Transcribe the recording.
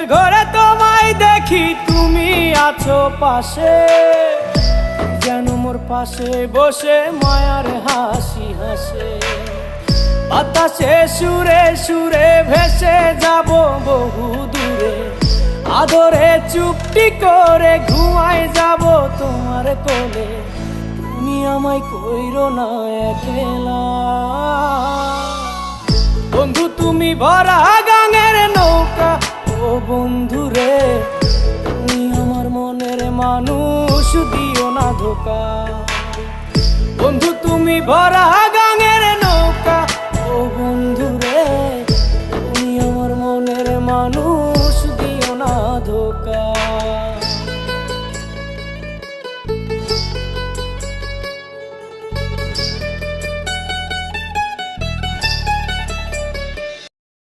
ঘুমের ঘরে তোমায় দেখি, তুমি আছো পাশে, যেন মোর পাশে বসে মায়ার হাসি হাসে। বাতাসে সুরে সুরে ভেসে যাব বহু দূরে, আদরে চুপটি করে ঘুমায় যাব তোমার কোলে। তুমি আমায় কইরো না একলা বন্ধু, তুমি ভরা গাঙের নৌকা। ও বন্ধু রে, তুমি আমার মনের মানুষ, দিও না ধোকা। বন্ধু তুমি ভরা